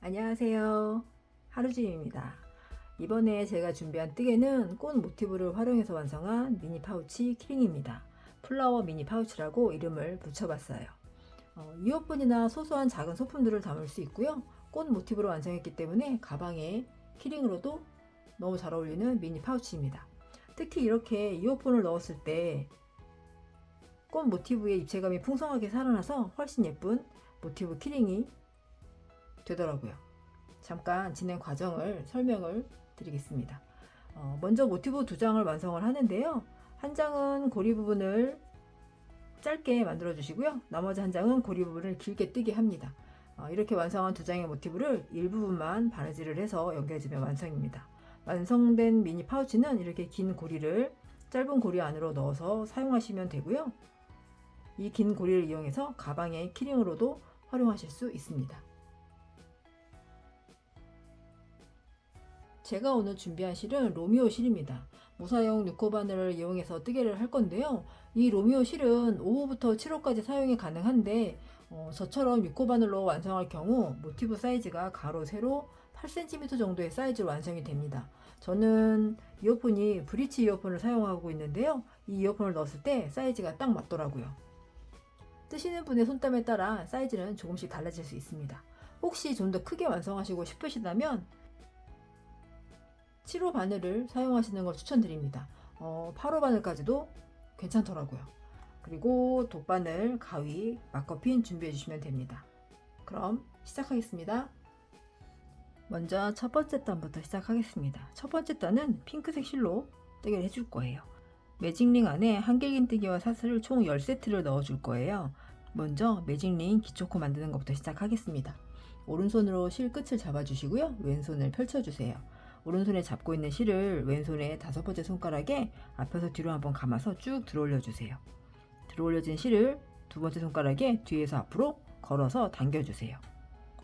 안녕하세요. 하루지입니다. 이번에 제가 준비한 뜨개는 꽃 모티브를 활용해서 완성한 미니 파우치 키링입니다. 플라워 미니 파우치라고 이름을 붙여봤어요. 이어폰이나 소소한 작은 소품들을 담을 수 있고요. 꽃 모티브로 완성했기 때문에 가방에 키링으로도 너무 잘 어울리는 미니 파우치입니다. 특히 이렇게 이어폰을 넣었을 때 꽃 모티브의 입체감이 풍성하게 살아나서 훨씬 예쁜 모티브 키링이 되더라고요. 잠깐 진행 과정을 설명을 드리겠습니다. 먼저 모티브 2장을 완성을 하는데요. 한 장은 고리 부분을 짧게 만들어 주시고요. 나머지 한 장은 고리 부분을 길게 뜨게 합니다. 이렇게 완성한 2장의 모티브를 일부분만 바느질을 해서 연결해주면 완성입니다. 완성된 미니 파우치는 이렇게 긴 고리를 짧은 고리 안으로 넣어서 사용하시면 되고요. 이 긴 고리를 이용해서 가방의 키링으로도 활용하실 수 있습니다. 제가 오늘 준비한 실은 로미오 실입니다. 무사용 뉴코 바늘을 이용해서 뜨개를 할 건데요. 이 로미오 실은 5호부터 7호까지 사용이 가능한데 저처럼 뉴코 바늘로 완성할 경우 모티브 사이즈가 가로 세로 8cm 정도의 사이즈로 완성이 됩니다. 저는 이어폰이 브릿지 이어폰을 사용하고 있는데요. 이 이어폰을 넣었을 때 사이즈가 딱 맞더라고요. 뜨시는 분의 손땀에 따라 사이즈는 조금씩 달라질 수 있습니다. 혹시 좀 더 크게 완성하시고 싶으시다면 7호 바늘을 사용하시는 걸 추천드립니다. 8호 바늘까지도 괜찮더라고요. 그리고 돗바늘, 가위, 막커핀 준비해 주시면 됩니다. 그럼 시작하겠습니다. 먼저 첫 번째 단부터 시작하겠습니다. 첫 번째 단은 핑크색 실로 뜨개를 해줄 거예요. 매직링 안에 한길긴 뜨개와 사슬을 총 10세트를 넣어줄 거예요. 먼저 매직링 기초코 만드는 것부터 시작하겠습니다. 오른손으로 실 끝을 잡아주시고요. 왼손을 펼쳐주세요. 오른손에 잡고 있는 실을 왼손의 5번째 손가락에 앞에서 뒤로 한번 감아서 쭉 들어올려 주세요. 들어올려진 실을 2번째 손가락에 뒤에서 앞으로 걸어서 당겨주세요.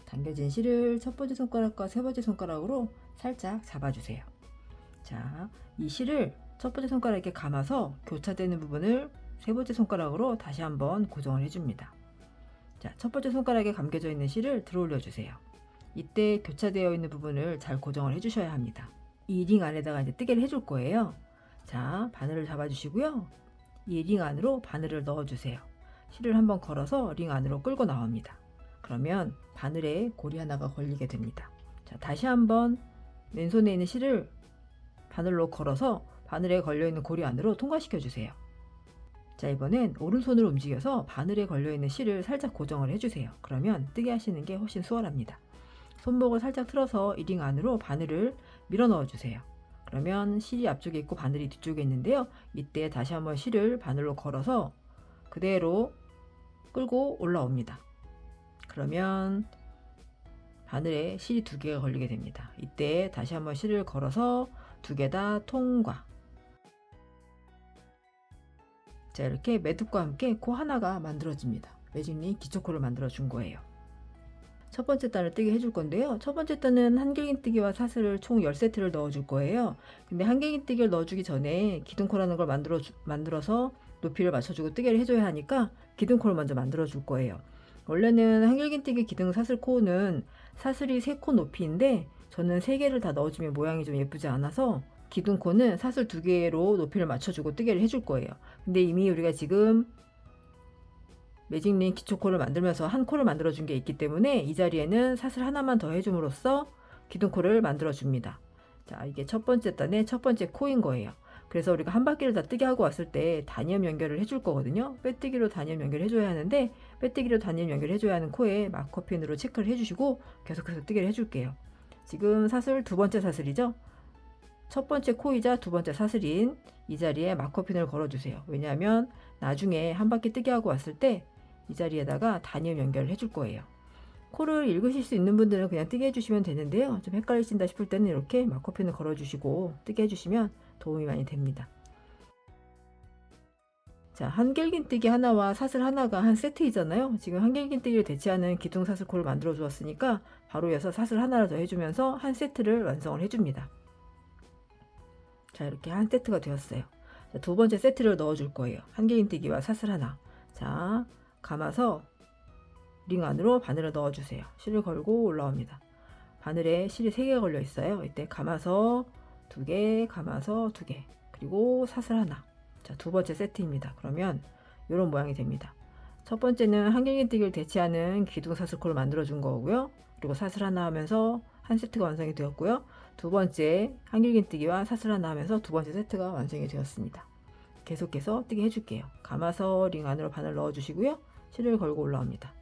당겨진 실을 첫 번째 손가락과 세 번째 손가락으로 살짝 잡아주세요. 자, 이 실을 첫 번째 손가락에 감아서 교차되는 부분을 세 번째 손가락으로 다시 한번 고정을 해줍니다. 자, 첫 번째 손가락에 감겨져 있는 실을 들어올려 주세요. 이때 교차되어 있는 부분을 잘 고정을 해주셔야 합니다. 이 링 안에다가 이제 뜨개를 해줄 거예요. 자, 바늘을 잡아주시고요. 이 링 안으로 바늘을 넣어주세요. 실을 한번 걸어서 링 안으로 끌고 나옵니다. 그러면 바늘에 고리 하나가 걸리게 됩니다. 자, 다시 한번 왼손에 있는 실을 바늘로 걸어서 바늘에 걸려있는 고리 안으로 통과시켜 주세요. 자, 이번엔 오른손으로 움직여서 바늘에 걸려있는 실을 살짝 고정을 해주세요. 그러면 뜨개 하시는 게 훨씬 수월합니다. 손목을 살짝 틀어서 이 링 안으로 바늘을 밀어 넣어 주세요. 그러면 실이 앞쪽에 있고 바늘이 뒤쪽에 있는데요. 이때 다시 한번 실을 바늘로 걸어서 그대로 끌고 올라옵니다. 그러면 바늘에 실이 2개가 걸리게 됩니다. 이때 다시 한번 실을 걸어서 2개 다 통과. 자, 이렇게 매듭과 함께 코 하나가 만들어집니다. 매직링 기초코를 만들어 준 거예요. 첫 번째 단을 뜨게 해줄 건데요. 첫 번째 단은 한길긴 뜨기와 사슬을 총 10세트를 넣어줄 거예요. 근데 한길긴 뜨기를 넣어주기 전에 기둥코라는 걸 만들어서 높이를 맞춰주고 뜨개를 해줘야 하니까 기둥코를 먼저 만들어 줄 거예요. 원래는 한길긴 뜨기 기둥 사슬 코는 사슬이 3코 높이인데 저는 3개를 다 넣어주면 모양이 좀 예쁘지 않아서 기둥코는 사슬 2개로 높이를 맞춰주고 뜨개를 해줄 거예요. 근데 이미 우리가 지금 매직링 기초코를 만들면서 한 코를 만들어 준 게 있기 때문에 이 자리에는 사슬 하나만 더 해줌으로써 기둥코를 만들어 줍니다. 자, 이게 첫 번째 단의 첫 번째 코인 거예요. 그래서 우리가 한 바퀴를 다 뜨게 하고 왔을 때 단위염 연결을 해줄 거거든요. 빼뜨기로 단위염 연결을 해줘야 하는데 빼뜨기로 단위염 연결을 해줘야 하는 코에 마커핀으로 체크를 해주시고 계속해서 뜨개를 해줄게요. 지금 사슬 2번째 사슬이죠. 첫 번째 코이자 2번째 사슬인 이 자리에 마커핀을 걸어주세요. 왜냐하면 나중에 한 바퀴 뜨게 하고 왔을 때 이 자리에다가 단위염 연결을 해줄 거예요. 코를 읽으실 수 있는 분들은 그냥 뜨게 해주시면 되는데요. 좀 헷갈리신다 싶을 때는 이렇게 마커핀을 걸어주시고 뜨게 해주시면 도움이 많이 됩니다. 자, 한길긴 뜨기 하나와 사슬 하나가 한 세트이잖아요. 지금 한길긴 뜨기를 대체하는 기둥 사슬 코를 만들어 주었으니까 바로 이어서 사슬 하나를 더 해주면서 한 세트를 완성을 해줍니다. 자, 이렇게 한 세트가 되었어요. 자, 2번째 세트를 넣어줄 거예요. 한길긴 뜨기와 사슬 하나. 자, 감아서 링 안으로 바늘을 넣어주세요. 실을 걸고 올라옵니다. 바늘에 실이 3개가 걸려 있어요. 이때 감아서 2개, 감아서 2개, 그리고 사슬 하나. 자, 두 번째 세트입니다. 그러면 이런 모양이 됩니다. 첫 번째는 한길긴뜨기를 대체하는 기둥사슬코를 만들어 준 거고요. 그리고 사슬 하나 하면서 한 세트가 완성이 되었고요. 두 번째 한길긴뜨기와 사슬 하나 하면서 두 번째 세트가 완성이 되었습니다. 계속해서 뜨게 해줄게요. 감아서 링 안으로 바늘 넣어 주시고요. 실을 걸고 올라옵니다.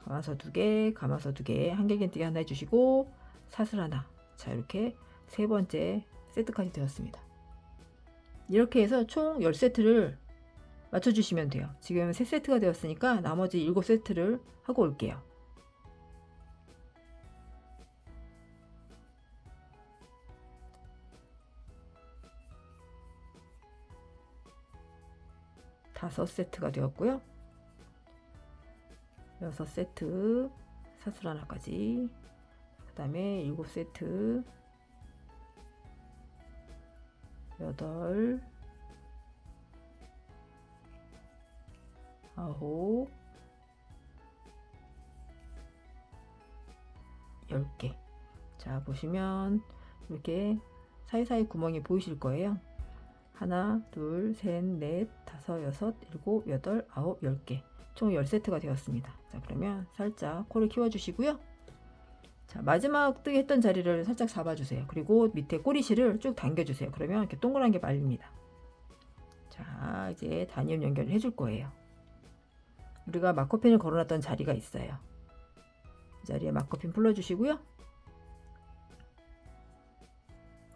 감아서 2개, 감아서 2개, 한길긴뜨기 하나 해주시고 사슬 하나. 자, 이렇게 세 번째 세트까지 되었습니다. 이렇게 해서 총 10세트를 맞춰주시면 돼요. 지금 3세트가 되었으니까 나머지 7세트를 하고 올게요. 다섯 세트가 되었고요. 6세트 사슬 하나까지, 그 다음에 7세트, 8, 9, 10개. 자, 보시면 이렇게 사이사이 구멍이 보이실 거예요. 하나, 둘, 셋, 넷, 다섯, 여섯, 일곱, 여덟, 아홉, 10개. 총 10세트가 되었습니다. 자, 그러면 살짝 코를 키워주시고요. 자, 마지막 뜨게 했던 자리를 살짝 잡아주세요. 그리고 밑에 꼬리실을 쭉 당겨주세요. 그러면 이렇게 동그란 게 말립니다. 자, 이제 단위음 연결을 해줄 거예요. 우리가 마커핀을 걸어놨던 자리가 있어요. 이 자리에 마커핀 풀러주시고요.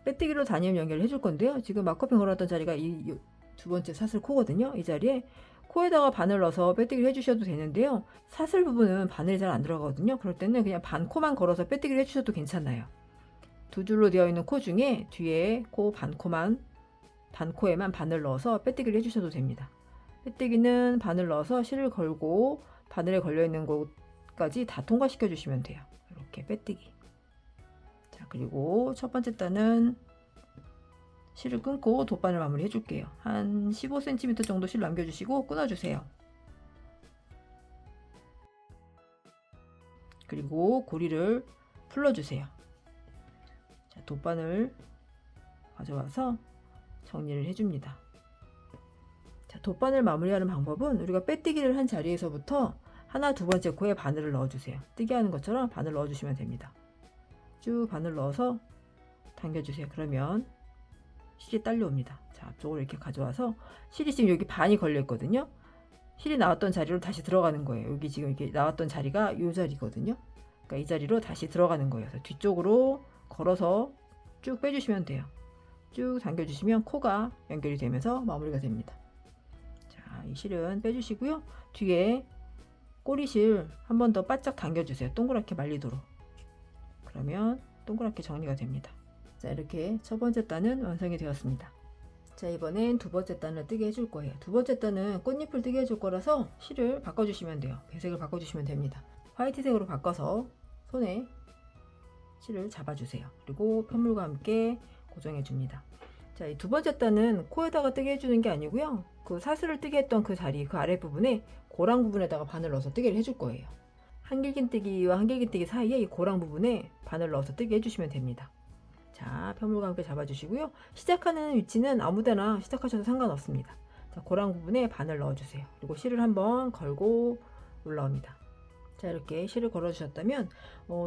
빼뜨기로 단위음 연결을 해줄 건데요. 지금 마커핀 걸어놨던 자리가 이 두 번째 사슬 코거든요. 이 자리에 코에다가 바늘 넣어서 빼뜨기를 해주셔도 되는데요. 사슬 부분은 바늘이 잘 안 들어가거든요. 그럴 때는 그냥 반코만 걸어서 빼뜨기를 해주셔도 괜찮아요. 두 줄로 되어 있는 코 중에 뒤에 코 반코에만 바늘 넣어서 빼뜨기를 해주셔도 됩니다. 빼뜨기는 바늘 넣어서 실을 걸고 바늘에 걸려 있는 곳까지 다 통과시켜 주시면 돼요. 이렇게 빼뜨기. 자, 그리고 첫 번째 단은 실을 끊고 돗바늘 마무리 해줄게요. 한 15cm 정도 실 남겨주시고 끊어주세요. 그리고 고리를 풀러주세요. 자, 돗바늘 가져와서 정리를 해줍니다. 자, 돗바늘 마무리하는 방법은 우리가 빼뜨기를 한 자리에서부터 하나, 두 번째 코에 바늘을 넣어주세요. 뜨게 하는 것처럼 바늘 넣어주시면 됩니다. 쭉 바늘 넣어서 당겨주세요. 그러면 실이 딸려옵니다. 자, 앞쪽으로 이렇게 가져와서 실이 지금 여기 반이 걸려 있거든요. 실이 나왔던 자리로 다시 들어가는 거예요. 여기 지금 이렇게 나왔던 자리가 이 자리거든요. 그러니까 이 자리로 다시 들어가는 거예요. 그래서 뒤쪽으로 걸어서 쭉 빼주시면 돼요. 쭉 당겨주시면 코가 연결이 되면서 마무리가 됩니다. 자, 이 실은 빼주시고요. 뒤에 꼬리실 한 번 더 바짝 당겨주세요. 동그랗게 말리도록. 그러면 동그랗게 정리가 됩니다. 자, 이렇게 첫 번째 단은 완성이 되었습니다. 자, 이번엔 두 번째 단을 뜨게 해줄 거예요. 두 번째 단은 꽃잎을 뜨게 해줄 거라서 실을 바꿔주시면 돼요. 배색을 바꿔주시면 됩니다. 화이트색으로 바꿔서 손에 실을 잡아주세요. 그리고 편물과 함께 고정해 줍니다. 자, 이 두 번째 단은 코에다가 뜨게 해주는 게 아니고요. 그 사슬을 뜨게 했던 그 자리, 그 아랫부분에 고랑 부분에다가 바늘 넣어서 뜨게를 해줄 거예요. 한길긴뜨기와 한길긴뜨기 사이에 이 고랑 부분에 바늘 넣어서 뜨게 해주시면 됩니다. 자, 편물과 함께 잡아주시고요. 시작하는 위치는 아무데나 시작하셔도 상관없습니다. 자, 고랑 부분에 바늘 넣어주세요. 그리고 실을 한번 걸고 올라옵니다. 자, 이렇게 실을 걸어주셨다면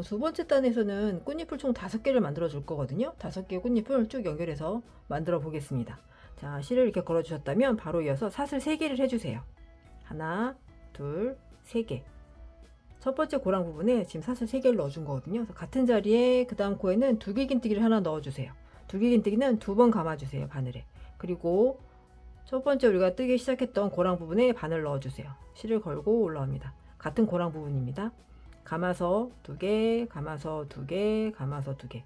두 번째 단에서는 꽃잎을 총 5개를 만들어 줄 거거든요. 5개의 꽃잎을 쭉 연결해서 만들어 보겠습니다. 자, 실을 이렇게 걸어주셨다면 바로 이어서 사슬 3개를 해주세요. 하나, 둘, 3개. 첫 번째 고랑 부분에 지금 사슬 3개를 넣어준 거거든요. 그래서 같은 자리에 그 다음 코에는 두길긴뜨기를 하나 넣어주세요. 두길긴뜨기는 2번 감아주세요. 바늘에. 그리고 첫 번째 우리가 뜨기 시작했던 고랑 부분에 바늘 넣어주세요. 실을 걸고 올라옵니다. 같은 고랑 부분입니다. 감아서 2개, 감아서 2개, 감아서 2개.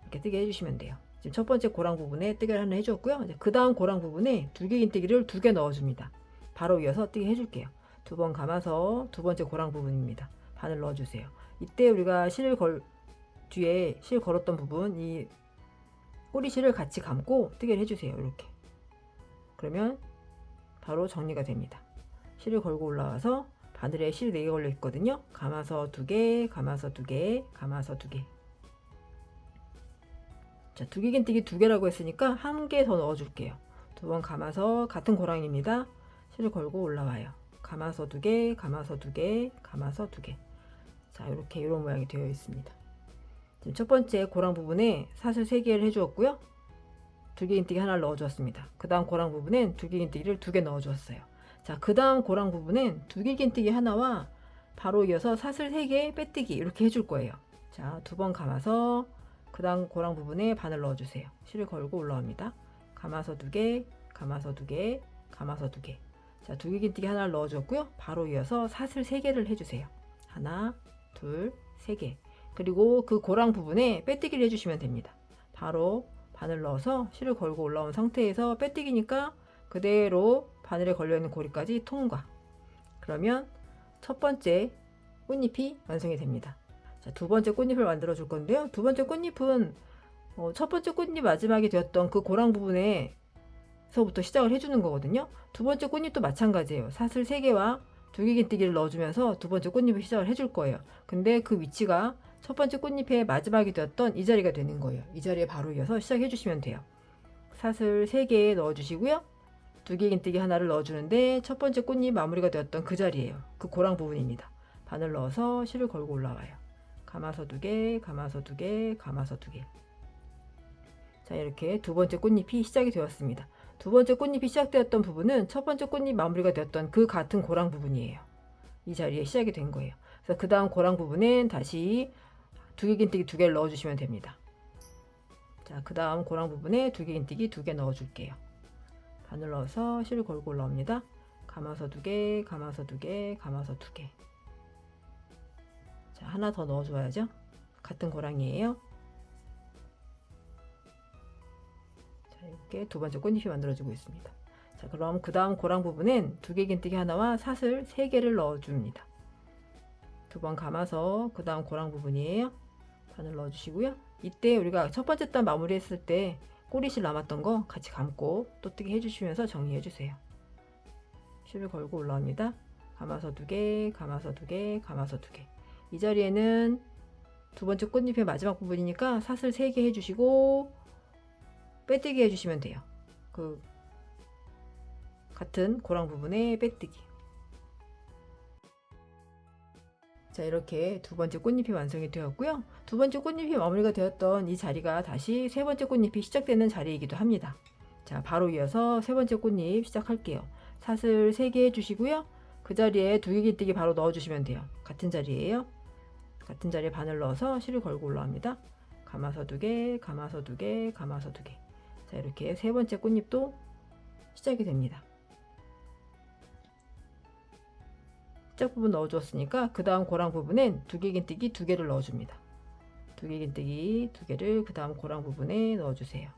이렇게 뜨게 해주시면 돼요. 지금 첫 번째 고랑 부분에 뜨개를 하나 해줬고요. 그 다음 고랑 부분에 두길긴뜨기를 2개 넣어줍니다. 바로 이어서 뜨게 해줄게요. 2번 감아서 두 번째 고랑 부분입니다. 바늘 넣어주세요. 이때 우리가 뒤에 실 걸었던 부분, 이 꼬리실을 같이 감고 뜨개를 해주세요. 이렇게. 그러면 바로 정리가 됩니다. 실을 걸고 올라와서 바늘에 실 4개 걸려 있거든요. 감아서 2개, 감아서 2개, 감아서 2개. 자, 두개긴뜨기 2개라고 했으니까 1개 더 넣어줄게요. 2번 감아서 같은 고랑입니다. 실을 걸고 올라와요. 감아서 2개, 감아서 2개, 감아서 2개. 자, 이렇게 이런 모양이 되어 있습니다. 지금 첫 번째 고랑 부분에 사슬 3개를 해주었고요. 두개긴뜨기 하나를 넣어주었습니다. 그 다음 고랑 부분엔 두개긴뜨기를 2개 넣어주었어요. 자, 그 다음 고랑 부분엔 두개긴뜨기 하나와 바로 이어서 사슬 3개 빼뜨기 이렇게 해줄 거예요. 자, 2번 감아서 그 다음 고랑 부분에 바늘 넣어주세요. 실을 걸고 올라옵니다. 감아서 2개, 감아서 2개, 감아서 2개. 자, 두개긴뜨기 하나를 넣어줬고요. 바로 이어서 사슬 3개를 해주세요. 하나, 둘, 3개. 그리고 그 고랑 부분에 빼뜨기를 해주시면 됩니다. 바로 바늘 넣어서 실을 걸고 올라온 상태에서 빼뜨기니까 그대로 바늘에 걸려있는 고리까지 통과. 그러면 첫 번째 꽃잎이 완성이 됩니다. 자, 두 번째 꽃잎을 만들어 줄 건데요. 두 번째 꽃잎은 첫 번째 꽃잎 마지막에 되었던 그 고랑 부분에서부터 시작을 해주는 거거든요. 두 번째 꽃잎도 마찬가지예요. 사슬 3개와 두개긴뜨기를 넣어주면서 두 번째 꽃잎을 시작을 해줄 거예요. 근데 그 위치가 첫 번째 꽃잎의 마지막이 되었던 이 자리가 되는 거예요. 이 자리에 바로 이어서 시작해 주시면 돼요. 사슬 3개 넣어주시고요. 두개긴뜨기 하나를 넣어주는데 첫 번째 꽃잎 마무리가 되었던 그 자리예요. 그 고랑 부분입니다. 바늘 넣어서 실을 걸고 올라와요. 감아서 2개, 감아서 2개, 감아서 2개. 자, 이렇게 두 번째 꽃잎이 시작이 되었습니다. 두 번째 꽃잎이 시작되었던 부분은 첫 번째 꽃잎 마무리가 되었던 그 같은 고랑 부분이에요. 이 자리에 시작이 된 거예요. 그래서 그 다음 고랑 부분엔 다시 두개긴뜨기 2개를 넣어주시면 됩니다. 자, 그 다음 고랑 부분에 두개긴뜨기 2개 넣어줄게요. 바늘 넣어서 실을 걸고 올라옵니다. 감아서 2개, 감아서 2개, 감아서 2개. 자, 하나 더 넣어줘야죠. 같은 고랑이에요. 자, 이렇게 두 번째 꽃잎이 만들어지고 있습니다. 자, 그럼 그 다음 고랑 부분엔 두개긴뜨기 하나와 사슬 3개를 넣어줍니다. 2번 감아서 그 다음 고랑 부분이에요. 바늘 넣어주시고요. 이때 우리가 첫 번째 단 마무리했을 때 꼬리실 남았던 거 같이 감고 또 뜨게 해주시면서 정리해주세요. 실을 걸고 올라옵니다. 감아서 2개, 감아서 2개, 감아서 2개. 이 자리에는 두 번째 꽃잎의 마지막 부분이니까 사슬 3개 해주시고 빼뜨기 해주시면 돼요. 그 같은 고랑 부분에 빼뜨기. 자, 이렇게 두 번째 꽃잎이 완성이 되었고요. 두 번째 꽃잎이 마무리가 되었던 이 자리가 다시 세 번째 꽃잎이 시작되는 자리이기도 합니다. 자, 바로 이어서 세 번째 꽃잎 시작할게요. 사슬 3개 해주시고요. 그 자리에 두개긴뜨기 바로 넣어주시면 돼요. 같은 자리에요. 같은 자리에 바늘 넣어서 실을 걸고 올라옵니다. 감아서 2개, 감아서 2개, 감아서 2개. 자, 이렇게 세 번째 꽃잎도 시작이 됩니다. 시작 부분 넣어주었으니까 그 다음 고랑 부분엔 두개긴뜨기 2개를 넣어줍니다. 두개긴뜨기 2개를 그 다음 고랑 부분에 넣어주세요.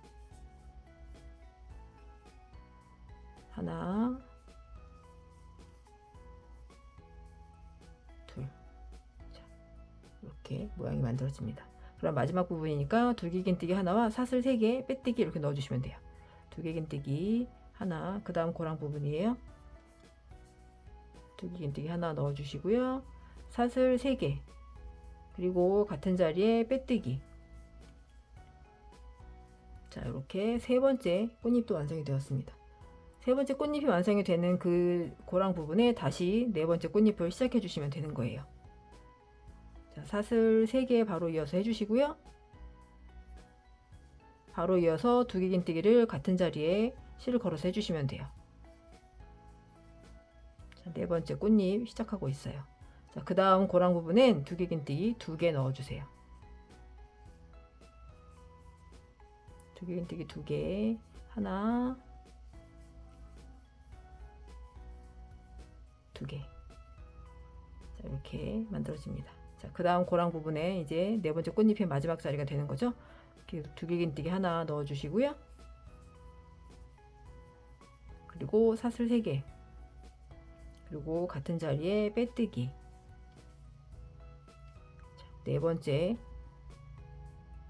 하나, 둘. 자, 이렇게 모양이 만들어집니다. 그럼 마지막 부분이니까 두개긴뜨기 하나와 사슬 3개 빼뜨기 이렇게 넣어주시면 돼요. 두개긴뜨기 하나, 그 다음 고랑 부분이에요. 두개긴뜨기 하나 넣어주시고요. 사슬 3개, 그리고 같은 자리에 빼뜨기. 자, 이렇게 세 번째 꽃잎도 완성이 되었습니다. 세 번째 꽃잎이 완성이 되는 그 고랑 부분에 다시 네 번째 꽃잎을 시작해 주시면 되는 거예요. 자, 사슬 3개 바로 이어서 해주시고요. 바로 이어서 두개긴뜨기를 같은 자리에 실을 걸어서 해주시면 돼요. 자, 네 번째 꽃잎 시작하고 있어요. 자, 그 다음 고랑 부분엔 두개긴뜨기 2개 넣어주세요. 두개긴뜨기 2개, 하나, 2개. 자, 이렇게 만들어집니다. 자, 그 다음 고랑 부분에 이제 네 번째 꽃잎의 마지막 자리가 되는 거죠. 이렇게 두개긴뜨기 하나 넣어주시고요. 그리고 사슬 3개. 그리고 같은 자리에 빼뜨기. 자, 네 번째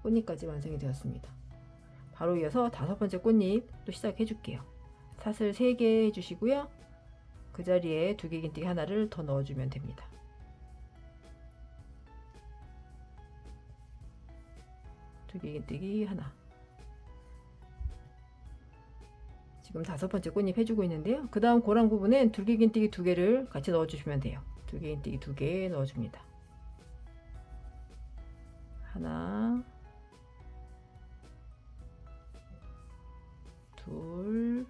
꽃잎까지 완성이 되었습니다. 바로 이어서 다섯 번째 꽃잎 또 시작해 줄게요. 사슬 3개 해주시고요. 그 자리에 두개긴뜨기 하나를 더 넣어주면 됩니다. 두개긴뜨기 하나. 지금 5번째 꽃잎 해주고 있는데요. 그 다음 고랑 부분엔 둘기긴뜨기 2개를 같이 넣어주시면 돼요. 둘기긴뜨기 2개 넣어줍니다. 하나, 둘,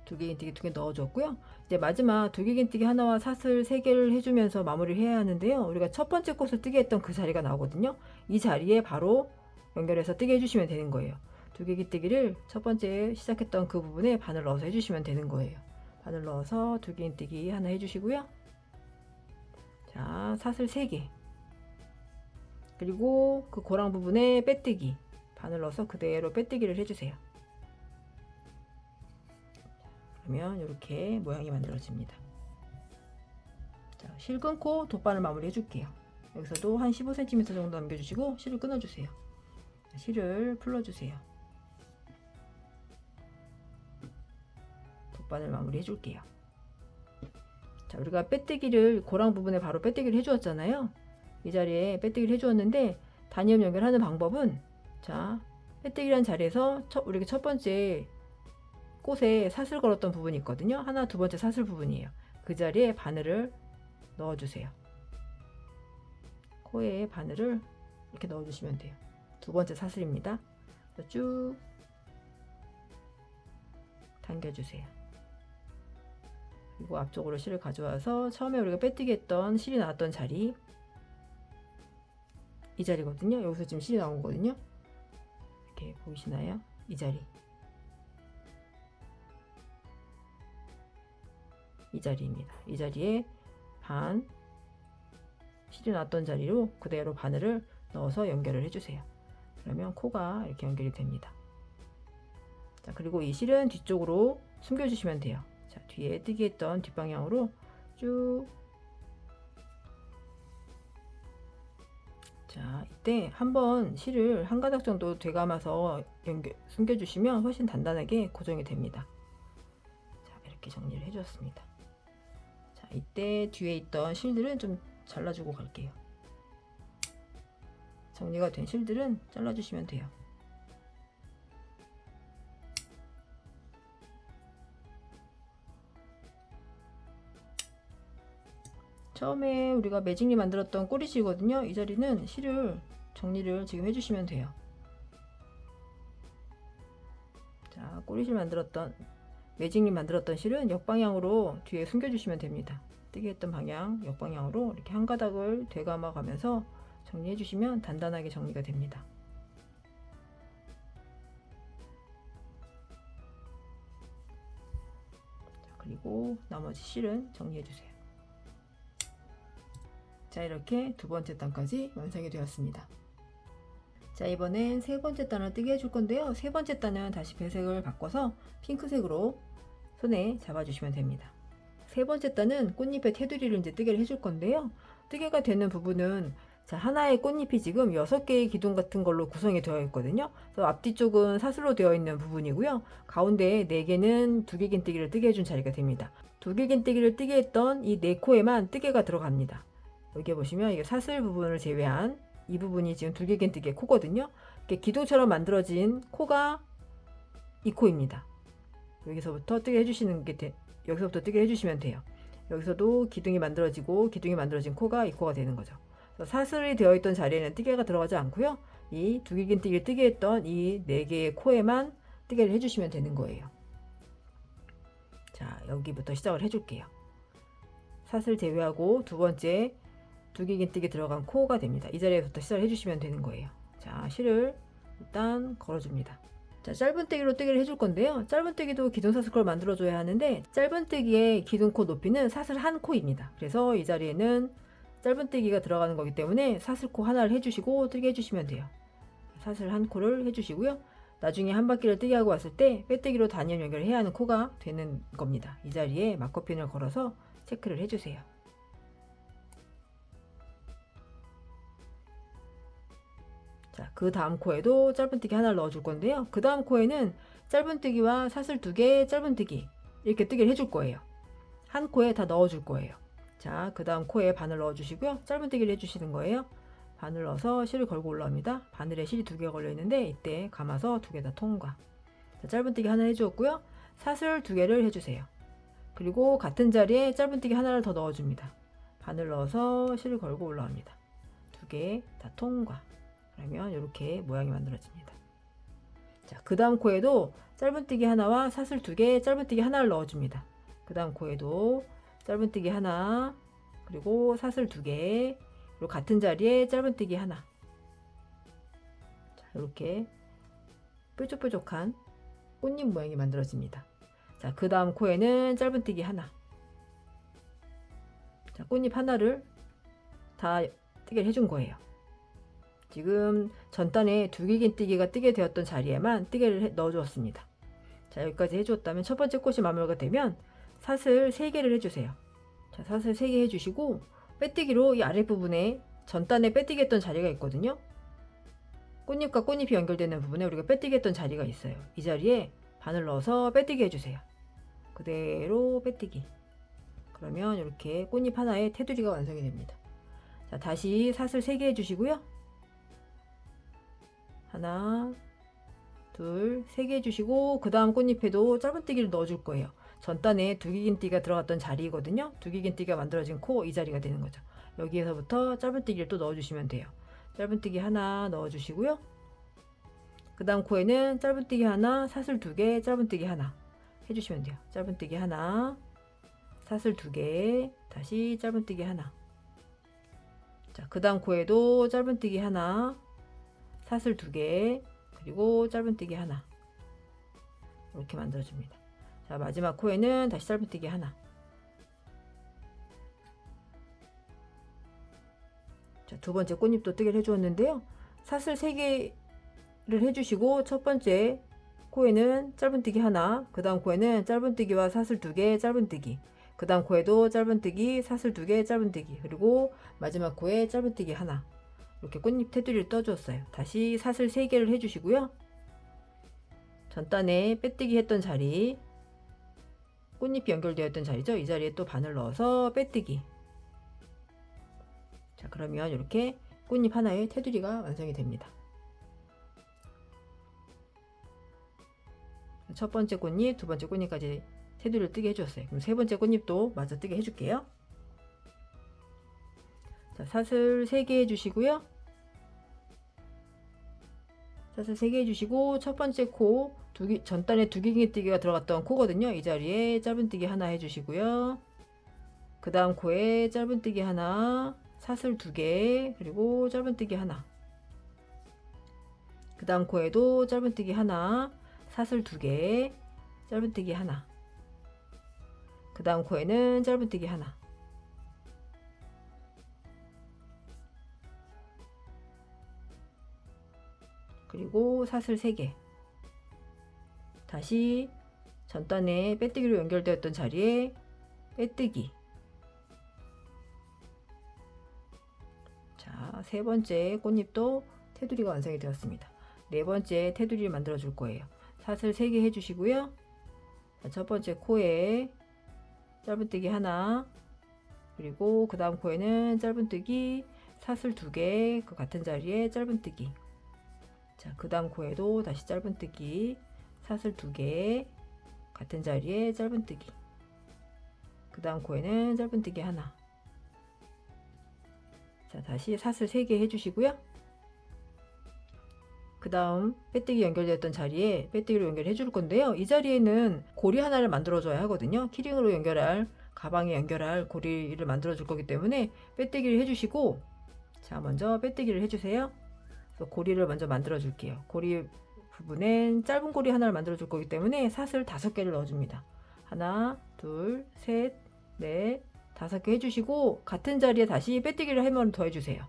둘기긴뜨기 2개 넣어줬고요. 이제 마지막 둘기긴뜨기 하나와 사슬 3개를 해주면서 마무리를 해야 하는데요. 우리가 첫 번째 꽃을 뜨게 했던 그 자리가 나오거든요. 이 자리에 바로 연결해서 뜨게 해주시면 되는 거예요. 둘기긴뜨기를 첫 번째 시작했던 그 부분에 바늘 넣어서 해주시면 되는 거예요. 바늘 넣어서 둘기긴뜨기 하나 해주시고요. 자, 사슬 3개, 그리고 그 고랑 부분에 빼뜨기, 바늘 넣어서 그대로 빼뜨기를 해주세요. 그러면 이렇게 모양이 만들어집니다. 자, 실 끊고 돗바늘 마무리 해줄게요. 여기서도 한 15cm 정도 남겨주시고 실을 끊어주세요. 실을 풀어주세요. 돗바늘 마무리 해줄게요. 자, 우리가 빼뜨기를 고랑 부분에 바로 빼뜨기를 해주었잖아요. 이 자리에 빼뜨기를 해주었는데 단위업 연결하는 방법은, 자, 빼뜨기란 자리에서 우리가 첫 번째 꽃에 사슬 걸었던 부분이 있거든요. 하나, 두 번째 사슬 부분이에요. 그 자리에 바늘을 넣어주세요. 코에 바늘을 이렇게 넣어주시면 돼요. 두 번째 사슬입니다. 쭉 당겨주세요. 그리고 앞쪽으로 실을 가져와서 처음에 우리가 빼뜨기 했던 실이 나왔던 자리, 이 자리거든요. 여기서 지금 실이 나온 거거든요. 이렇게 보이시나요? 이 자리, 이 자리입니다. 이 자리에 실이 나왔던 자리로 그대로 바늘을 넣어서 연결을 해주세요. 그러면 코가 이렇게 연결이 됩니다. 자, 그리고 이 실은 뒤쪽으로 숨겨주시면 돼요. 자, 뒤에 뜨기 했던 뒷방향으로 쭉. 자, 이때 한번 실을 한 가닥 정도 되감아서 숨겨주시면 훨씬 단단하게 고정이 됩니다. 자, 이렇게 정리를 해주었습니다. 자, 이때 뒤에 있던 실들은 좀 잘라주고 갈게요. 정리가 된 실들은 잘라주시면 돼요. 처음에 우리가 매직리 만들었던 꼬리실이거든요. 이 자리는 실을 정리를 지금 해주시면 돼요. 자, 꼬리실 매직리 만들었던 실은 역방향으로 뒤에 숨겨주시면 됩니다. 뜨게 했던 방향 역방향으로 이렇게 한 가닥을 되감아 가면서 정리해 주시면 단단하게 정리가 됩니다. 자, 그리고 나머지 실은 정리해 주세요. 자, 이렇게 두 번째 단까지 완성이 되었습니다. 자, 이번엔 세 번째 단을 뜨게 해줄 건데요. 세 번째 단은 다시 배색을 바꿔서 핑크색으로 손에 잡아주시면 됩니다. 세 번째 단은 꽃잎의 테두리를 이제 뜨개를 해줄 건데요. 뜨개가 되는 부분은, 자, 하나의 꽃잎이 지금 6개의 기둥 같은 걸로 구성이 되어 있거든요. 그래서 앞뒤쪽은 사슬로 되어 있는 부분이고요. 가운데 4개는 두개긴뜨기를 뜨게 해준 자리가 됩니다. 두개긴뜨기를 뜨게 했던 이 4코에만 뜨개가 들어갑니다. 여기 보시면 이게 사슬 부분을 제외한 이 부분이 지금 둘기긴뜨기의 코거든요. 이렇게 기둥처럼 만들어진 코가 이 코입니다. 여기서부터 뜨게 해주시는 게 여기서부터 뜨게 해주시면 돼요. 여기서도 기둥이 만들어지고 기둥이 만들어진 코가 이 코가 되는 거죠. 그래서 사슬이 되어 있던 자리에는 뜨개가 들어가지 않고요. 이 두기긴뜨기를 뜨게 했던 이 4개의 코에만 뜨개를 해주시면 되는 거예요. 자, 여기부터 시작을 해줄게요. 사슬 제외하고 두 번째 두기긴뜨기 들어간 코가 됩니다. 이 자리에부터 시작을 해주시면 되는 거예요. 자, 실을 일단 걸어줍니다. 자, 짧은뜨기로 뜨기를 해줄 건데요. 짧은뜨기도 기둥사슬코를 만들어줘야 하는데 짧은뜨기의 기둥코 높이는 사슬 한 코입니다. 그래서 이 자리에는 짧은뜨기가 들어가는 거기 때문에 사슬코 하나를 해주시고 뜨게 해주시면 돼요. 사슬 한 코를 해주시고요. 나중에 한 바퀴를 뜨게 하고 왔을 때 빼뜨기로 단위업 연결을 해야 하는 코가 되는 겁니다. 이 자리에 마커핀을 걸어서 체크를 해주세요. 자, 그 다음 코에도 짧은뜨기 하나를 넣어줄 건데요. 그 다음 코에는 짧은뜨기와 사슬 2개, 짧은뜨기 이렇게 뜨기를 해줄 거예요. 한 코에 다 넣어줄 거예요. 자, 그 다음 코에 바늘 넣어주시고요. 짧은뜨기를 해주시는 거예요. 바늘 넣어서 실을 걸고 올라옵니다. 바늘에 실이 2개 걸려 있는데 이때 감아서 2개 다 통과. 자, 짧은뜨기 하나 해주었고요. 사슬 2개를 해주세요. 그리고 같은 자리에 짧은뜨기 하나를 더 넣어줍니다. 바늘 넣어서 실을 걸고 올라옵니다. 2개 다 통과. 그러면 이렇게 모양이 만들어집니다. 자, 그 다음 코에도 짧은뜨기 하나와 사슬 2개, 짧은뜨기 하나를 넣어줍니다. 그 다음 코에도 짧은뜨기 하나, 그리고 사슬 2개, 그리고 같은 자리에 짧은뜨기 하나. 자, 이렇게 뾰족뾰족한 꽃잎 모양이 만들어집니다. 자, 그 다음 코에는 짧은뜨기 하나. 자, 꽃잎 하나를 다 뜨개를 해준 거예요. 지금 전단에 두기긴뜨기가 뜨게 되었던 자리에만 뜨개를 넣어 주었습니다. 자, 여기까지 해주었다면 첫 번째 꽃이 마무리가 되면 사슬 3개를 해주세요. 자, 사슬 3개 해주시고 빼뜨기로 이 아랫부분에 전단에 빼뜨기 했던 자리가 있거든요. 꽃잎과 꽃잎이 연결되는 부분에 우리가 빼뜨기 했던 자리가 있어요. 이 자리에 바늘 넣어서 빼뜨기 해주세요. 그대로 빼뜨기. 그러면 이렇게 꽃잎 하나에 테두리가 완성이 됩니다. 자, 다시 사슬 3개 해주시고요. 하나, 둘, 3개 해주시고 그 다음 꽃잎에도 짧은뜨기를 넣어줄 거예요. 전단에 두기긴뜨기가 들어갔던 자리거든요. 두기긴뜨기가 만들어진 코, 이 자리가 되는 거죠. 여기에서부터 짧은뜨기를 또 넣어주시면 돼요. 짧은뜨기 하나 넣어주시고요. 그 다음 코에는 짧은뜨기 하나, 사슬 2개, 짧은뜨기 하나 해주시면 돼요. 짧은뜨기 하나, 사슬 2개, 다시 짧은뜨기 하나. 자, 그 다음 코에도 짧은뜨기 하나, 사슬 2개, 그리고 짧은뜨기 하나. 이렇게 만들어줍니다. 자, 마지막 코에는 다시 짧은뜨기 하나. 자, 두 번째 꽃잎도 뜨개를 해주었는데요. 사슬 3개를 해주시고 첫 번째 코에는 짧은뜨기 하나, 그 다음 코에는 짧은뜨기와 사슬 2개, 짧은뜨기, 그 다음 코에도 짧은뜨기, 사슬 2개, 짧은뜨기, 그리고 마지막 코에 짧은뜨기 하나. 이렇게 꽃잎 테두리를 떠주었어요. 다시 사슬 3개를 해주시고요. 전단에 빼뜨기 했던 자리, 꽃잎이 연결되어 있던 자리죠. 이 자리에 또 바늘 넣어서 빼뜨기. 자, 그러면 이렇게 꽃잎 하나의 테두리가 완성이 됩니다. 첫 번째 꽃잎, 두 번째 꽃잎까지 테두리를 뜨게 해주었어요. 그럼 세 번째 꽃잎도 마저 뜨게 해줄게요. 자, 사슬 3개 해주시고요. 사슬 3개 해주시고 첫 번째 코 전단에 두기긴뜨기가 들어갔던 코거든요. 이 자리에 짧은뜨기 하나 해주시고요. 그 다음 코에 짧은뜨기 하나, 사슬 2개, 그리고 짧은뜨기 하나. 그 다음 코에도 짧은뜨기 하나, 사슬 2개, 짧은뜨기 하나. 그 다음 코에는 짧은뜨기 하나. 그리고 사슬 3개. 다시 전단에 빼뜨기로 연결되었던 자리에 빼뜨기. 자, 세 번째 꽃잎도 테두리가 완성이 되었습니다. 네 번째 테두리를 만들어 줄 거예요. 사슬 3개 해주시고요. 자, 첫 번째 코에 짧은뜨기 하나, 그리고 그 다음 코에는 짧은뜨기, 사슬 2개, 그 같은 자리에 짧은뜨기. 자, 그 다음 코에도 다시 짧은뜨기, 사슬 2개, 같은 자리에 짧은뜨기. 그 다음 코에는 짧은뜨기 하나. 자, 다시 사슬 3개 해주시고요. 그 다음 빼뜨기 연결되었던 자리에 빼뜨기로 연결해 줄 건데요. 이 자리에는 고리 하나를 만들어 줘야 하거든요. 키링으로 연결할, 가방에 연결할 고리를 만들어 줄 거기 때문에 빼뜨기를 해주시고, 자, 먼저 빼뜨기를 해주세요. 그래서 고리를 먼저 만들어 줄게요. 고리 부분엔 짧은 고리 하나를 만들어 줄 거기 때문에 사슬 5개를 넣어 줍니다. 하나, 둘, 셋, 넷, 5개 해주시고 같은 자리에 다시 빼뜨기를 한 번 더 해주세요.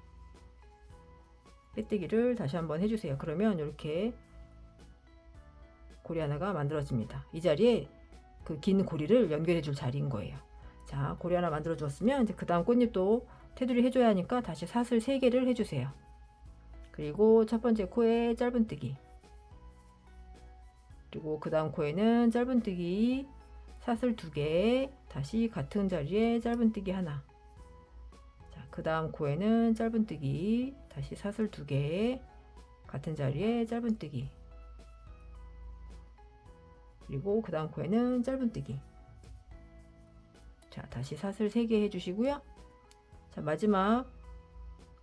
빼뜨기를 다시 한번 해주세요. 그러면 이렇게 고리 하나가 만들어집니다. 이 자리에 그 긴 고리를 연결해 줄 자리인 거예요. 자, 고리 하나 만들어 줬으면 이제 그 다음 꽃잎도 테두리 해줘야 하니까 다시 사슬 3개를 해주세요. 그리고 첫 번째 코에 짧은뜨기, 그리고 그 다음 코에는 짧은뜨기, 사슬 2개, 다시 같은 자리에 짧은뜨기 하나. 자, 그 다음 코에는 짧은뜨기, 다시 사슬 2개, 같은 자리에 짧은뜨기, 그리고 그 다음 코에는 짧은뜨기. 자, 다시 사슬 3개 해주시고요. 자, 마지막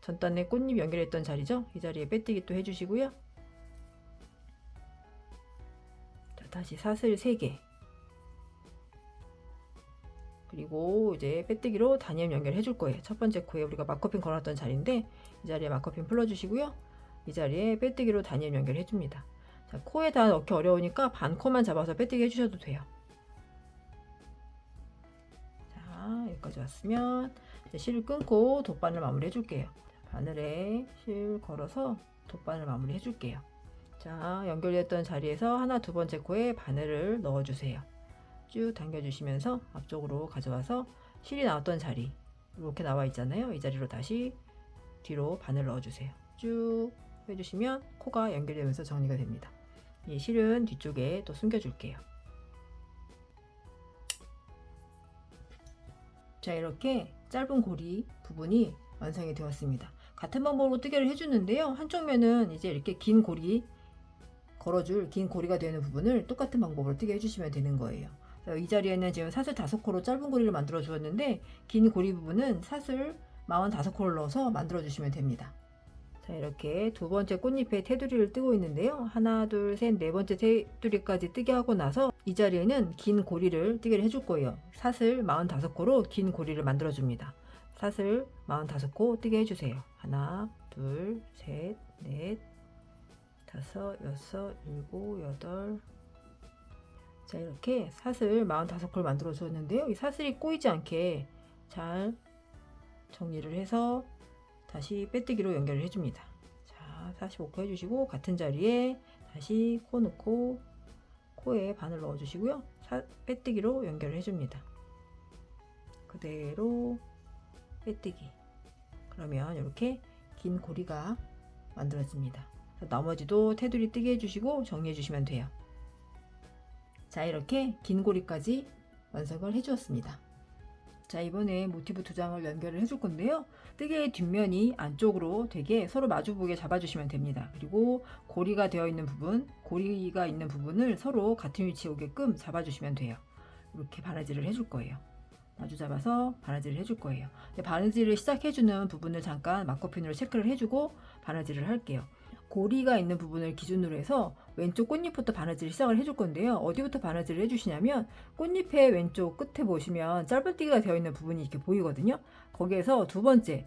전단에 꽃잎 연결했던 자리죠. 이 자리에 빼뜨기 또 해주시고요. 자, 다시 사슬 3개, 그리고 이제 빼뜨기로 단위염 연결해 줄 거예요. 첫 번째 코에 우리가 마커핀 걸어놨던 자리인데 이 자리에 마커핀 풀어주시고요. 이 자리에 빼뜨기로 단위염 연결해 줍니다. 자, 코에다 넣기 어려우니까 반 코만 잡아서 빼뜨기 해주셔도 돼요. 자, 여기까지 왔으면 이제 실을 끊고 돗바늘 마무리 해줄게요. 바늘에 실 걸어서 돗바늘 마무리 해줄게요. 자, 연결됐던 자리에서 하나, 두 번째 코에 바늘을 넣어주세요. 쭉 당겨주시면서 앞쪽으로 가져와서 실이 나왔던 자리, 이렇게 나와 있잖아요. 이 자리로 다시 뒤로 바늘 넣어주세요. 쭉 해주시면 코가 연결되면서 정리가 됩니다. 이 실은 뒤쪽에 또 숨겨줄게요. 자, 이렇게 짧은 고리 부분이 완성이 되었습니다. 같은 방법으로 뜨개를 해주는데요. 한쪽 면은 이제 이렇게 긴 고리 걸어줄 긴 고리가 되는 부분을 똑같은 방법으로 뜨개 해주시면 되는 거예요. 이 자리에는 지금 사슬 5코로 짧은 고리를 만들어 주었는데 긴 고리 부분은 사슬 45코를 넣어서 만들어 주시면 됩니다. 자, 이렇게 두 번째 꽃잎에 테두리를 뜨고 있는데요. 하나, 둘, 셋, 네 번째 테두리까지 뜨게 하고 나서 이 자리에는 긴 고리를 뜨개를 해줄 거예요. 사슬 45코로 긴 고리를 만들어 줍니다. 사슬 45코 뜨게 해주세요. 하나, 둘, 셋, 넷, 다섯, 여섯, 일곱, 여덟. 자, 이렇게 사슬 45코를 만들어 주었는데요. 이 사슬이 꼬이지 않게 잘 정리를 해서 다시 빼뜨기로 연결을 해줍니다. 자, 45코 해주시고 같은 자리에 다시 코 넣고 코에 바늘 넣어주시고요. 빼뜨기로 연결을 해줍니다. 그대로 빼뜨기. 그러면 이렇게 긴 고리가 만들어집니다. 나머지도 테두리 뜨게 해주시고 정리해 주시면 돼요. 자, 이렇게 긴 고리까지 완성을 해 주었습니다. 자, 이번에 모티브 2장을 연결을 해줄 건데요. 뜨개의 뒷면이 안쪽으로 되게 서로 마주보게 잡아주시면 됩니다. 그리고 고리가 되어 있는 부분, 고리가 있는 부분을 서로 같은 위치에 오게끔 잡아주시면 돼요. 이렇게 바느질을 해줄 거예요. 마주 잡아서 바느질을 해줄 거예요. 바느질을 시작해주는 부분을 잠깐 마커핀으로 체크를 해주고 바느질을 할게요. 고리가 있는 부분을 기준으로 해서 왼쪽 꽃잎부터 바느질을 시작을 해줄 건데요. 어디부터 바느질을 해주시냐면 꽃잎의 왼쪽 끝에 보시면 짧은뜨기가 되어 있는 부분이 이렇게 보이거든요. 거기에서 첫 번째,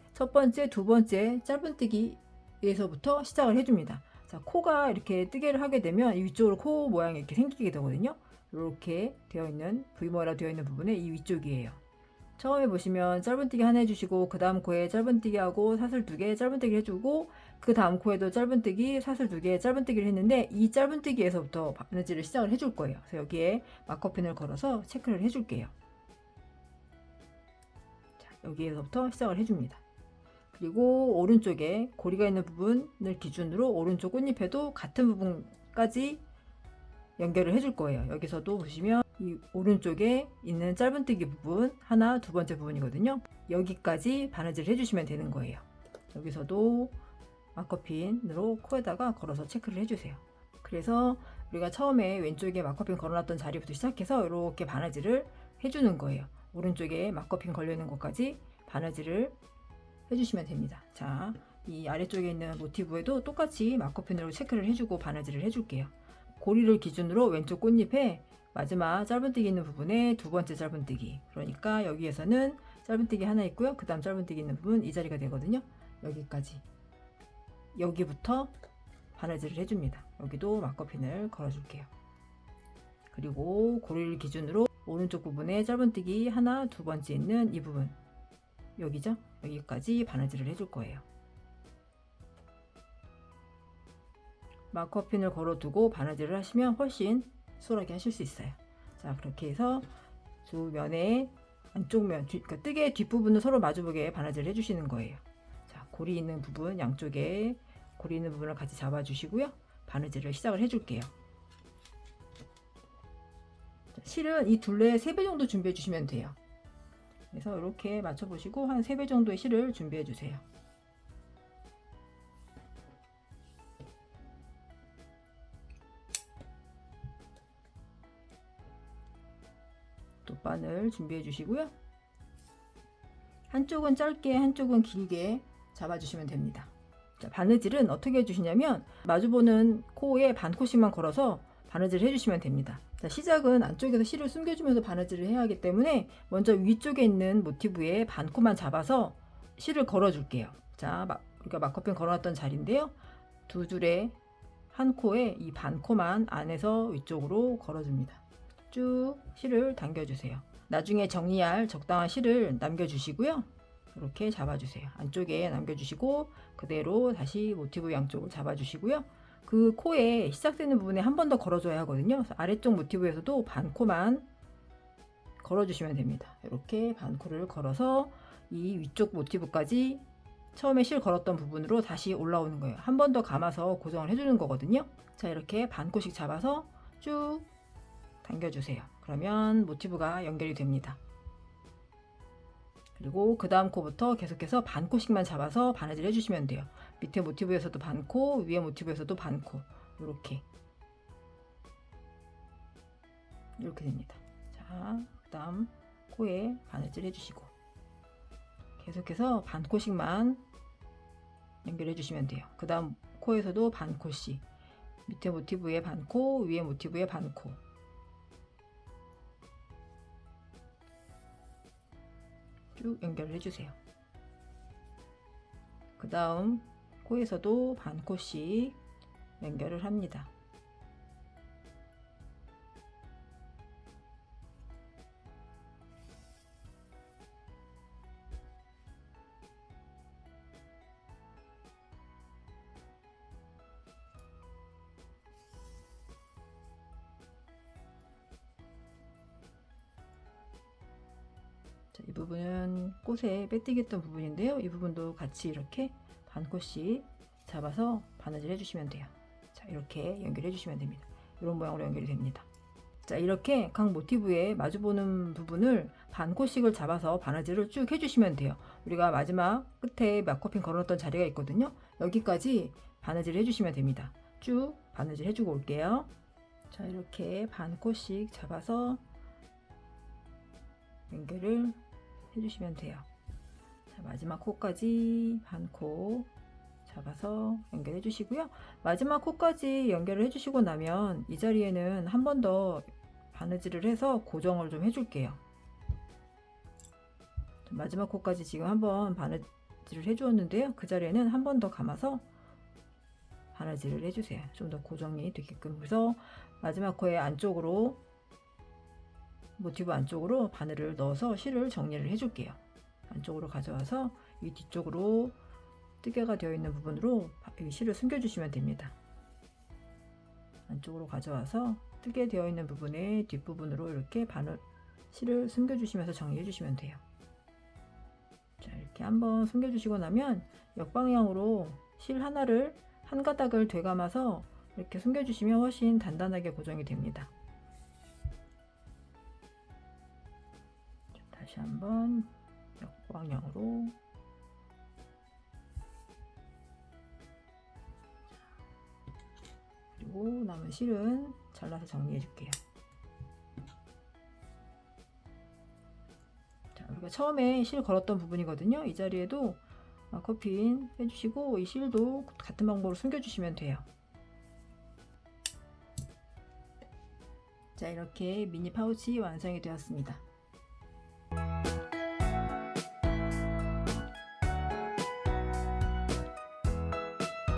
두 번째 짧은뜨기에서부터 시작을 해줍니다. 자, 코가 이렇게 뜨개를 하게 되면 이 위쪽으로 코 모양이 이렇게 생기게 되거든요. 이렇게 되어 있는 V모라 되어 있는 부분에 이 위쪽이에요. 처음에 보시면 짧은뜨기 하나 해주시고 그 다음 코에 짧은뜨기 하고 사슬 2개 짧은뜨기 해주고 그 다음 코에도 짧은뜨기 사슬 2개 짧은뜨기를 했는데 이 짧은뜨기에서부터 바느질을 시작을 해줄 거예요. 그래서 여기에 마커핀을 걸어서 체크를 해줄게요. 자, 여기에서부터 시작을 해줍니다. 그리고 오른쪽에 고리가 있는 부분을 기준으로 오른쪽 꽃잎에도 같은 부분까지 연결을 해줄 거예요. 여기서도 보시면 이 오른쪽에 있는 짧은뜨기 부분 하나, 두 번째 부분이거든요. 여기까지 바느질 해주시면 되는 거예요. 여기서도 마커핀으로 코에다가 걸어서 체크를 해주세요. 그래서 우리가 처음에 왼쪽에 마커핀 걸어놨던 자리부터 시작해서 이렇게 바느질을 해주는 거예요. 오른쪽에 마커핀 걸려있는 것까지 바느질을 해주시면 됩니다. 자, 이 아래쪽에 있는 모티브에도 똑같이 마커핀으로 체크를 해주고 바느질을 해줄게요. 고리를 기준으로 왼쪽 꽃잎에 마지막 짧은뜨기 있는 부분에 두 번째 짧은뜨기, 그러니까 여기에서는 짧은뜨기 하나 있고요. 그 다음 짧은뜨기 있는 부분 이 자리가 되거든요. 여기까지, 여기부터 바느질을 해줍니다. 여기도 마커핀을 걸어줄게요. 그리고 고리를 기준으로 오른쪽 부분에 짧은뜨기 하나, 두 번째 있는 이 부분, 여기죠. 여기까지 바느질을 해줄 거예요. 마커핀을 걸어두고 바느질을 하시면 훨씬 수월하게 하실 수 있어요. 자, 그렇게 해서 두 면에 안쪽 면, 그러니까 뜨개의 뒷부분을 서로 마주보게 바느질을 해주시는 거예요. 자, 고리 있는 부분, 양쪽에 고리 있는 부분을 같이 잡아주시고요. 바느질을 시작을 해줄게요. 자, 실은 이 둘레의 3배 정도 준비해 주시면 돼요. 그래서 이렇게 맞춰 보시고 한 3배 정도의 실을 준비해 주세요. 돗바늘 준비해 주시고요. 한쪽은 짧게 한쪽은 길게 잡아 주시면 됩니다. 자, 바느질은 어떻게 해주시냐면 마주보는 코에 반코씩만 걸어서 바느질을 해주시면 됩니다. 자, 시작은 안쪽에서 실을 숨겨주면서 바느질을 해야 하기 때문에 먼저 위쪽에 있는 모티브에 반코만 잡아서 실을 걸어줄게요. 자, 우리가 마커핀 걸어놨던 자리인데요. 두 줄에 한 코에 이 반코만 안에서 위쪽으로 걸어줍니다. 쭉 실을 당겨주세요. 나중에 정리할 적당한 실을 남겨주시고요. 이렇게 잡아주세요. 안쪽에 남겨주시고 그대로 다시 모티브 양쪽을 잡아주시고요. 그 코에 시작되는 부분에 한 번 더 걸어줘야 하거든요. 그래서 아래쪽 모티브에서도 반코만 걸어주시면 됩니다. 이렇게 반코를 걸어서 이 위쪽 모티브까지 처음에 실 걸었던 부분으로 다시 올라오는 거예요. 한 번 더 감아서 고정을 해주는 거거든요. 자, 이렇게 반코씩 잡아서 쭉 당겨주세요. 그러면 모티브가 연결이 됩니다. 그리고 그 다음 코부터 계속해서 반코씩만 잡아서 바느질 해주시면 돼요. 밑에 모티브에서도 반코, 위에 모티브에서도 반코, 이렇게 됩니다. 자, 그 다음 코에 바느질 해주시고 계속해서 반코씩만 연결해 주시면 돼요. 그 다음 코에서도 반코씩, 밑에 모티브에 반코, 위에 모티브에 반코, 쭉 연결을 해주세요. 그 다음 코에서도 반코씩 연결을 합니다. 자, 이 부분은 꽃에 빼뜨기 했던 부분인데요. 이 부분도 같이 이렇게 반코씩 잡아서 바느질 해주시면 돼요. 자, 이렇게 연결해 주시면 됩니다. 이런 모양으로 연결이 됩니다. 자, 이렇게 각 모티브에 마주보는 부분을 반코씩을 잡아서 바느질을 쭉 해주시면 돼요. 우리가 마지막 끝에 마커핀 걸어놨던 자리가 있거든요. 여기까지 바느질 해주시면 됩니다. 쭉 바느질 해주고 올게요. 자, 이렇게 반코씩 잡아서 연결을 해주시면 돼요. 자, 마지막 코까지 반코 잡아서 연결해 주시고요. 마지막 코까지 연결을 해주시고 나면 이 자리에는 한 번 더 바느질을 해서 고정을 좀 해줄게요. 마지막 코까지 지금 한번 바느질을 해주었는데요. 그 자리에는 한 번 더 감아서 바느질을 해주세요. 좀 더 고정이 되게끔. 그래서 마지막 코의 안쪽으로, 모티브 안쪽으로 바늘을 넣어서 실을 정리를 해줄게요. 안쪽으로 가져와서 이 뒤쪽으로 뜨개가 되어 있는 부분으로 실을 숨겨주시면 됩니다. 안쪽으로 가져와서 뜨개 되어 있는 부분의 뒷부분으로 이렇게 실을 숨겨주시면서 정리해 주시면 돼요. 자, 이렇게 한번 숨겨주시고 나면 역방향으로 실 하나를 한 가닥을 되감아서 이렇게 숨겨주시면 훨씬 단단하게 고정이 됩니다. 다시 한번 역방향으로 그리고 남은 실은 잘라서 정리해 줄게요. 자, 우리가 처음에 실 걸었던 부분이거든요. 이 자리에도 마커핀 해주시고 이 실도 같은 방법으로 숨겨주시면 돼요. 자, 이렇게 미니 파우치 완성이 되었습니다.